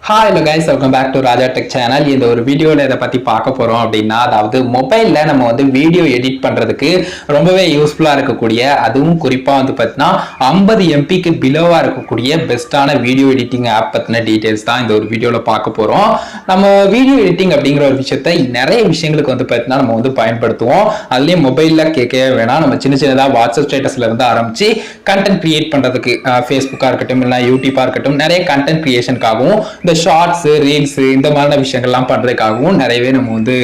Hi hello guys, welcome back to Raja Tech channel. இந்த ஒரு வீடியோல இத பத்தி பார்க்க போறோம் அப்படினா அதாவது மொபைல்ல நம்ம வந்து வீடியோ எடிட் பண்றதுக்கு ரொம்பவே யூஸ்ஃபுல்லா இருக்கக்கூடிய அதுவும் குறிப்பா வந்து பார்த்தா 50 MB க்கு பிலோவா இருக்கக்கூடிய பெஸ்டான வீடியோ எடிட்டிங் ஆப் பத்தின டீடைல்ஸ் தான் இந்த ஒரு வீடியோல பார்க்க போறோம். நம்ம வீடியோ எடிட்டிங் அப்படிங்கற ஒரு விஷயத்தை நிறைய விஷயங்களுக்கு வந்து பார்த்தா நம்ம வந்து பயன்படுத்துவோம். அதுலயே மொபைல்ல கேட்கவே வேணாம். நம்ம சின்ன சின்னதா வாட்ஸ்அப் ஸ்டேட்டஸ்ல இருந்து ஆரம்பிச்சு கண்டென்ட் கிரியேட் பண்றதுக்கு Facebookஆ இருக்கட்டும் இல்ல YouTubeஆ இருக்கட்டும் நிறைய கண்டென்ட் கிரியேஷனுக்காகவும் இந்த ஷார்ட்ஸ் ரீல்ஸ் இந்த மாதிரி விஷயங்கள்லாம் பண்றதுக்காகவும் நிறையவே நம்ம வந்து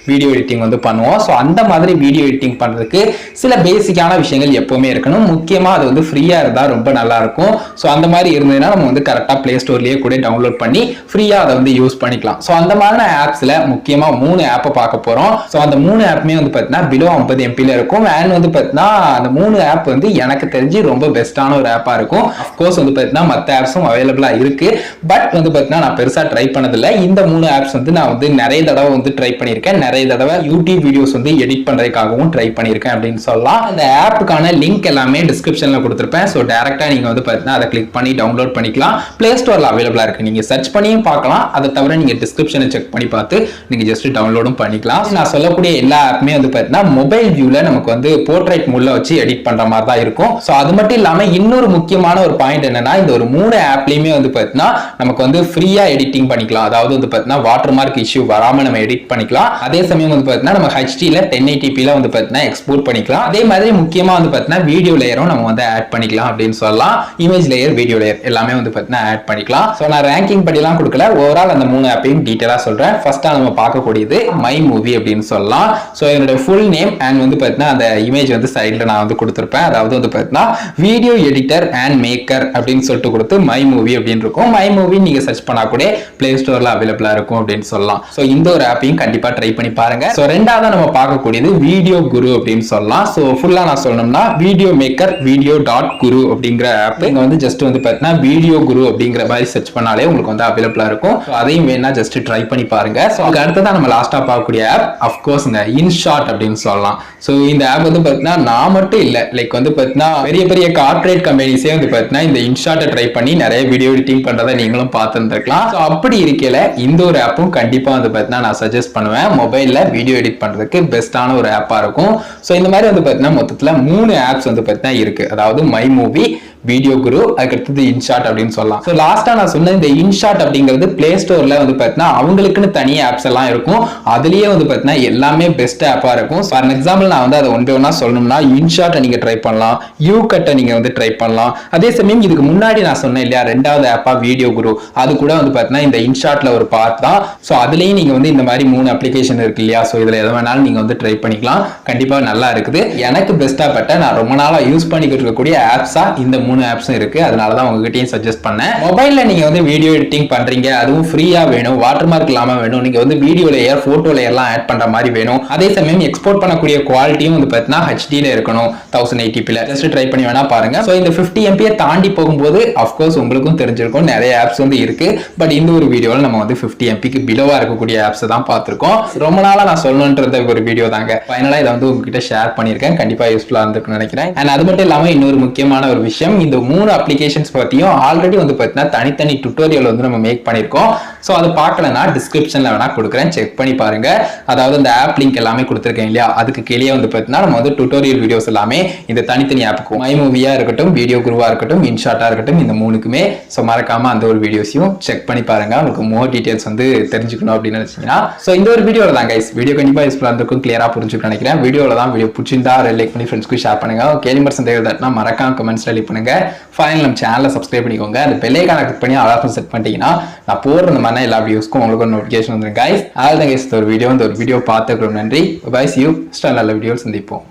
வீடியோ எடிட்டிங் வந்து பண்ணுவோம். ஸோ அந்த மாதிரி வீடியோ எடிட்டிங் பண்றதுக்கு சில பேசிக்கான விஷயங்கள் எப்பவுமே இருக்கணும். முக்கியமா அது வந்து ஃப்ரீயா இருந்தா ரொம்ப நல்லா இருக்கும். ஸோ அந்த மாதிரி இருந்ததுன்னா நம்ம வந்து கரெக்டா பிளே ஸ்டோர்லயே கூட டவுன்லோட் பண்ணி ஃப்ரீயா அதை வந்து யூஸ் பண்ணிக்கலாம். ஸோ அந்த மாதிரி ஆப்ஸ்ல முக்கியமா 3 ஆப்பை பார்க்க போறோம். ஸோ அந்த 3 ஆப்புமே வந்து பார்த்தீங்கன்னா பிலோ 50 MB இருக்கும். அண்ட் வந்து பார்த்தீங்கன்னா அந்த 3 ஆப் வந்து எனக்கு தெரிஞ்சு ரொம்ப பெஸ்டான ஒரு ஆப்பா இருக்கும். அஃப்கோர்ஸ் வந்து பார்த்தீங்கன்னா மற்ற ஆப்ஸும் அவைலபிளா இருக்கு. பட் வந்து பார்த்தீங்கன்னா நான் பெருசா ட்ரை பண்ணதில்லை. இந்த 3 ஆப்ஸ் வந்து நான் வந்து நிறைய தடவை வந்து ட்ரை பண்ணியிருக்கேன். நிறைய தடவை யூடியூப் வீடியோஸ் வந்து எடிட் பண்றதுக்காகவும் ட்ரை பண்ணியிருக்கேன் அப்படின்னு சொல்லலாம். அந்த ஆப்புக்கான லிங்க் எல்லாமே டிஸ்கிரிப்ஷன்ல கொடுத்துருப்பேன். ஸோ டைரக்டா நீங்க வந்து பார்த்தீங்கன்னா அதை கிளிக் பண்ணி டவுன்லோட் பண்ணிக்கலாம். பிளே ஸ்டோர்ல அவைலபிளா இருக்கு. நீங்க சர்ச் பண்ணியும் பார்க்கலாம். அதை தவிர நீங்க டிஸ்கிரிப்ஷனை செக் பண்ணி பார்த்து நீங்க ஜஸ்ட் டவுன்லோடும் பண்ணிக்கலாம். நான் சொல்லக்கூடிய எல்லா ஆப்புமே வந்து பார்த்தீங்கன்னா மொபைல் வியூல நமக்கு வந்து போர்ட்ரைட் மோட்ல வச்சு எடிட் பண்ற மாதிரி தான் இருக்கும். ஸோ அது மட்டும் இல்லாம இன்னொரு முக்கியமான ஒரு பாயிண்ட் என்னன்னா இந்த ஒரு 3 ஆப்லயுமே வந்து பார்த்தீங்கன்னா நமக்கு வந்து ஃப்ரீயா எடிட்டிங் பண்ணிக்கலாம். அதாவது வந்து பார்த்தீங்கன்னா வாட்டர்மார்க் இஷ்யூ வராம நம்ம எடிட் பண்ணிக்கலாம். அதே சமயம் வந்து பார்த்தீங்கன்னா நம்ம ஹெச்டில 1080p ல வந்து பார்த்தீங்கன்னா எக்ஸ்போர்ட் பண்ணிக்கலாம். அதே மாதிரி முக்கியமா வந்து பார்த்தீங்கன்னா வீடியோ லேயரும் நம்ம வந்து ஆட் பண்ணிக்கலாம் அப்படின்னு சொல்லலாம். இமேஜ் லேயர் வீடியோ லேயர் எல்லாமே வந்து பார்த்தீங்கன்னா ஆட் பண்ணிக்கலாம். ஸோ நான் ரேங்கிங் படிலாம் கொடுக்கல. ஓவரால் அந்த 3 ஆப்பையும் டீட்டெயிலா சொல்றேன். ஃபர்ஸ்டா நம்ம பார்க்கக்கூடியது மை மூவி அப்படின்னு சொல்லலாம். ஸோ என்னோட ஃபுல் நேம் அண்ட் வந்து பார்த்தீங்கன்னா அந்த இமேஜ் வந்து சைட்ல நான் வந்து கொடுத்துருப்பேன். அதாவது வந்து பார்த்தீங்கன்னா வீடியோ எடிட்டர் அண்ட் மேக்கர் அப்படின்னு சொல்லிட்டு கொடுத்து மை மூவி அப்படின்னு இருக்கும். மை மூவி நீங்க சர்ச் பண்ணா கூட பிளே ஸ்டோர்ல அவைலபிளா இருக்கும் அப்படின்னு சொல்லலாம். சோ இந்த ஒரு ஆப்பையும் கண்டிப்பா ட்ரை பண்ணி பாருங்க. சோ ரெண்டாவது நம்ம பார்க்கக்கூடியது வீடியோ குரு அப்படின்னு சொல்லலாம். சோ ஃபுல்லா நான் சொல்லணும்னா வீடியோ மேக்கர் video.guru அப்படிங்கிற ஆப். நீங்க வந்து ஜஸ்ட் வந்து பார்த்தீங்கன்னா வீடியோ குரு அப்படிங்கிற மாதிரி சர்ச் பண்ணாலே உங்களுக்கு வந்து அவைலபிளா இருக்கும். அதையும் வேணா ஜஸ்ட் ட்ரை பண்ணி பாருங்க. சோ அதுக்கு அடுத்ததான் நம்ம லாஸ்டா பார்க்கக்கூடிய ஆப் அஃப்கோர்ஸ் இந்த இன்ஷாட் அப்படின்னு சொல்லலாம். சோ இந்த ஆப் வந்து பார்த்தீங்கன்னா நான் மட்டும் இல்ல லைக் வந்து பார்த்தீங்கன்னா பெரிய பெரிய கார்ப்பரேட் கம்பெனிஸே வந்து பார்த்தீங்கன்னா இந்த இன்ஷாட்டை ட்ரை பண்ணி நிறைய வீடியோ எடிட்டிங் பண்றதை நீங்களும் பார்த்துருக்கலாம். ஸோ அப்படி இருக்கல இந்த ஒரு ஆப்பும் கண்டிப்பா வந்து பார்த்தீங்கன்னா நான் சஜஸ்ட் பண்ணுவேன். மொபைல்ல வீடியோ எடிட் பண்றதுக்கு பெஸ்டான ஒரு ஆப்பா இருக்கும். ஸோ இந்த மாதிரி வந்து பார்த்தீங்கன்னா மொத்தத்துல 3 ஆப்ஸ் வந்து பார்த்தீங்கன்னா இருக்கு. அதாவது மை மூவி, வீடியோ குரு, அதுக்கடுத்தது இன்ஷாட் அப்படின்னு சொல்லலாம். ஸோ லாஸ்டா நான் சொன்ன இந்த இன்ஷாட் அப்படிங்கிறது பிளே ஸ்டோர்ல வந்து பார்த்தீங்கன்னா அவங்களுக்குன்னு தனி ஆப்ஸ் எல்லாம் இருக்கும். அதுலயே வந்து பார்த்தீங்கன்னா எல்லாமே பெஸ்ட் ஆப்பா இருக்கும். ஃபார் எக்ஸாம்பிள் நான் வந்து அதை ஒன் பை ஒன்னா சொல்லணும்னா இன்ஷாட்டை நீங்க ட்ரை பண்ணலாம், யூ கட்டை நீங்க வந்து ட்ரை பண்ணலாம். அதே சமயம் இதுக்கு முன்னாடி நான் சொன்னேன் இல்லையா ரெண்டாவது ஆப்பா வீடியோ குரு, அது கூட வந்து பார்த்தீங்கன்னா இந்த இன்ஷாட்ல ஒரு பார்ட் தான். ஸோ அதுலயும் நீங்க வந்து இந்த மாதிரி 3 அப்ளிகேஷன் இருக்கு இல்லையா. ஸோ இதுல எதை வேணாலும் நீங்க வந்து ட்ரை பண்ணிக்கலாம். கண்டிப்பா நல்லா இருக்குது. எனக்கு பெஸ்டா பட்ட நான் ரொம்ப நாளா யூஸ் பண்ணிக்கிட்டு இருக்கக்கூடிய ஆப்ஸா இந்த 3 ஆப்ஸும் இருக்கு. அதனாலதான் உங்ககிட்டயும் சஜஸ்ட் பண்ணேன். மொபைல்ல நீங்க வந்து வீடியோ எடிட்டிங் பண்றீங்க, அதுவும் ஃப்ரீயா வேணும், வாட்டர்மார்க் இல்லாம வேணும், நீங்க வந்து வீடியோ லேயர் போட்டோ லேயர்லாம் ஆட் பண்ற மாதிரி வேணும். அதே சமயம் எக்ஸ்போர்ட் பண்ணக்கூடிய குவாலிட்டியும் வந்து பார்த்தீங்கன்னா ஹெச்டில இருக்கணும் 1080p ல. ஜஸ்ட் ட்ரை பண்ணி வேணா பாருங்க. ஸோ இந்த 50 MB தாண்டி போகும்போது அஃப்கோர்ஸ் உங்களுக்கும் தெரிஞ்சிருக்கும் நிறைய ஆப்ஸ் வந்து இருக்கு. பட் இந்த ஒரு வீடியோல நம்ம வந்து 50 MB க்கு பிலோவா இருக்கக்கூடிய ஆப்ஸ் தான் பார்த்திருக்கோம். ரொம்ப நாளா நான் சொல்லணும்ன்ற ஒரு வீடியோ தாங்க. ஃபைனலா இதை வந்து உங்ககிட்ட ஷேர் பண்ணியிருக்கேன். கண்டிப்பா யூஸ்ஃபுல்லா இருந்திருக்குன்னு நினைக்கிறேன். அண்ட் அது மட்டும் இல்லாம இன்னொரு முக்கியமான ஒரு விஷயம், இந்த 3 அப்ளிகேஷன்ஸ் பத்தியும் ஆல்ரெடி வந்து பார்த்தீங்கன்னா தனித்தனி டுட்டோரியல் வந்து நம்ம மேக் பண்ணியிருக்கோம். ஸோ அதை பார்க்கலன்னா டிஸ்கிரிப்ஷன்ல வேணா கொடுக்குறேன், செக் பண்ணி பாருங்க. அதாவது இந்த ஆப் லிங்க் எல்லாமே கொடுத்துருக்கேன் இல்லையா, அதுக்கு கீழே வந்து பார்த்தீங்கன்னா நம்ம வந்து டுட்டோரியல் வீடியோஸ் எல்லாமே இந்த தனித்தனி ஆப்புக்கும் மை மூவியா இருக்கட்டும், வீடியோ குருவா இருக்கட்டும், இன்ஷாட்டா இருக்கட்டும், இந்த 3க்குமே ஸோ மறக்காம அந்த ஒரு வீடியோஸையும் செக் பண்ணி பாருங்க. உங்களுக்கு மோர் டீடைல்ஸ் வந்து தெரிஞ்சுக்கணும் அப்படின்னு நினைச்சீங்கன்னா. ஸோ இந்த ஒரு வீடியோல தான் கைஸ், வீடியோ கண்டிப்பா யூஸ்ஃபுல்லா இருந்திருக்கும், கிளியரா புரிஞ்சுக்க நினைக்கிறேன். வீடியோல தான் வீடியோ பிடிச்சிருந்தா லைக் பண்ணி ஃப்ரெண்ட்ஸ்க்கு ஷேர் பண்ணுங்க. கேள்வி சந்தேகம்னா மறக்காம கமெண்ட்ஸ்ல லீவ் பண்ணுங்க. ஃபைனல் நம்ம சேனலை சப்ஸ்கிரைப் பண்ணிக்கோங்க. அந்த பெல் ஐகானை கிளிக் பண்ணி அலாரம் செட் பண்ணிட்டீங்கன்னா நான் போடுற இந்த மாதிரி எல்லா வீடியோஸ்க்கும் உங்களுக்கு ஒரு நோட்டிஃபிகேஷன் வந்துடும் கைஸ். அதான் கைஸ் இந்த ஒரு வீடியோ பார்த்துக்கிறோம். நன்றி. Bye, see you. நல்ல வீடியோ சந்திப்போம்.